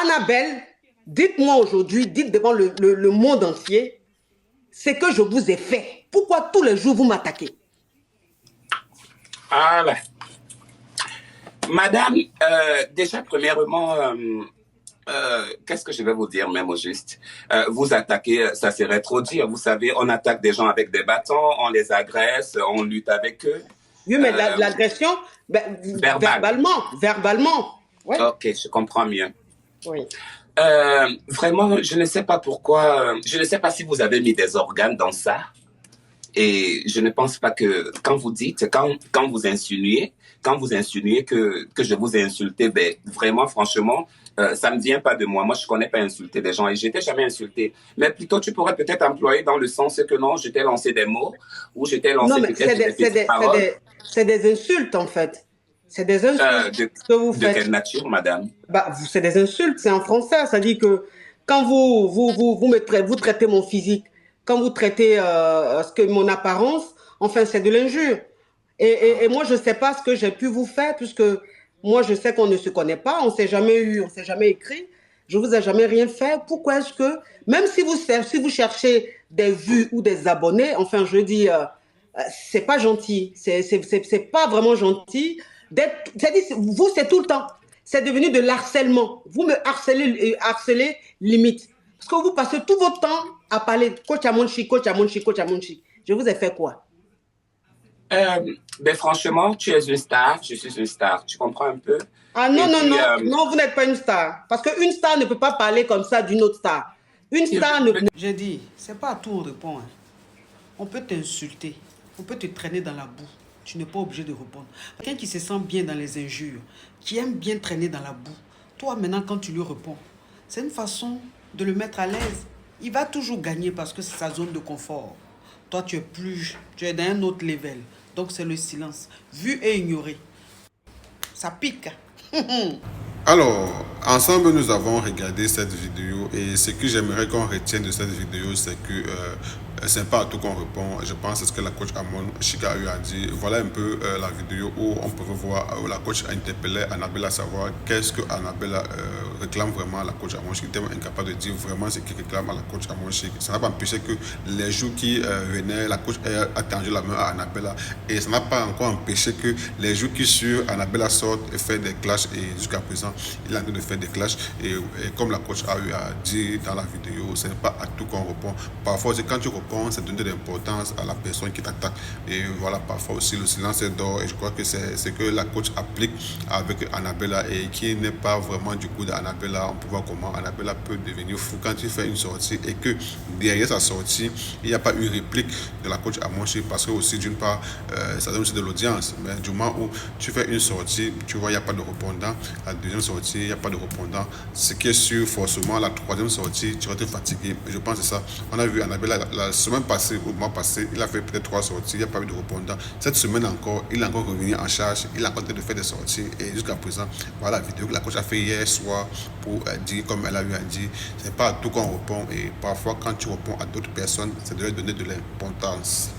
Annabelle, dites-moi aujourd'hui, dites devant le monde entier, ce que je vous ai fait. Pourquoi tous les jours vous m'attaquez? Voilà. Madame, déjà, premièrement, qu'est-ce que je vais vous dire même au juste? Vous attaquer, ça serait trop dire. Vous savez, on attaque des gens avec des bâtons, on les agresse, on lutte avec eux. Oui, mais l'agression, ben, verbalement. Ouais. Ok, je comprends mieux. Oui. Vraiment, je ne sais pas pourquoi, je ne sais pas si vous avez mis des organes dans ça. Et je ne pense pas que quand vous dites, quand vous insinuez que je vous ai insulté, ben vraiment, franchement, ça me vient pas de moi. Moi, je connais pas insulter des gens et j'étais jamais insulté. Mais plutôt, tu pourrais peut-être employer dans le sens que non, je t'ai lancé des mots ou je t'ai lancé peut-être des petites paroles. C'est des insultes, en fait. C'est des insultes que vous faites. De quelle nature, madame? Bah, c'est des insultes, c'est en français. Ça dit que quand vous traitez mon physique, quand vous traitez mon apparence, enfin, c'est de l'injure. Et moi, je ne sais pas ce que j'ai pu vous faire, puisque moi, je sais qu'on ne se connaît pas, on ne s'est jamais eu, on ne s'est jamais écrit. Je ne vous ai jamais rien fait. Pourquoi est-ce que, même si vous cherchez des vues ou des abonnés, enfin, je dis, c'est pas gentil. C'est pas vraiment gentil. Vous, c'est tout le temps. C'est devenu de l'harcèlement. Vous me harcelez limite. Parce que vous passez tout votre temps à parler coach Amonchi, coach Amonchi, coach Amonchi. Je vous ai fait quoi? Ben franchement, tu es une star, je suis une star. Tu comprends un peu? Ah non, non, vous n'êtes pas une star. Parce qu'une star ne peut pas parler comme ça d'une autre star. Une star ne... J'ai dit, c'est pas à tout on répond. Hein. On peut t'insulter, on peut te traîner dans la boue. Tu n'es pas obligé de répondre. Quelqu'un qui se sent bien dans les injures, qui aime bien traîner dans la boue, toi maintenant quand tu lui réponds, c'est une façon de le mettre à l'aise. Il va toujours gagner parce que c'est sa zone de confort. Toi tu es dans un autre level. Donc c'est le silence. Vu et ignoré. Ça pique. Alors, ensemble, nous avons regardé cette vidéo et ce que j'aimerais qu'on retienne de cette vidéo, c'est que c'est pas à tout qu'on répond. Je pense que c'est ce que la coach Amon Chika a dit. Voilà un peu la vidéo où on pouvait voir où la coach a interpellé Annabella à savoir qu'est-ce que Annabella réclame vraiment à la coach Amon Chika. Il était incapable de dire vraiment ce qu'il réclame à la coach Amon Chika. Ça n'a pas empêché que les jours qui venaient, la coach a tendu la main à Annabella et ça n'a pas encore empêché que les jours qui suivent, Annabella sorte et fait des clashs et jusqu'à présent, il est en train de faire des clashs et comme la coach a eu à dire dans la vidéo, ce n'est pas à tout qu'on répond. Parfois, c'est quand tu réponds, c'est donner de l'importance à la personne qui t'attaque. Et voilà, parfois aussi, le silence est d'or. Et je crois que c'est ce que la coach applique avec Annabella et qui n'est pas vraiment du coup d'Annabella. On peut voir comment Annabella peut devenir fou quand tu fais une sortie et que derrière sa sortie, il n'y a pas eu réplique de la coach à Monchi parce que aussi, d'une part, ça donne aussi de l'audience. Mais du moment où tu fais une sortie, tu vois, il n'y a pas de répondant. La deuxième sortie, il n'y a pas de répondant. Ce qui est sûr, forcément, la troisième sortie, tu vas te fatiguer. Et je pense que c'est ça. On a vu Annabella la semaine passée, au mois passé, il a fait peut-être 3 sorties, il n'y a pas eu de répondant. Cette semaine encore, il est encore revenu en charge, il a continué de faire des sorties. Et jusqu'à présent, voilà la vidéo que la coach a fait hier soir pour dire, comme elle a eu à dire, c'est pas à tout qu'on répond. Et parfois, quand tu réponds à d'autres personnes, ça doit donner de l'importance.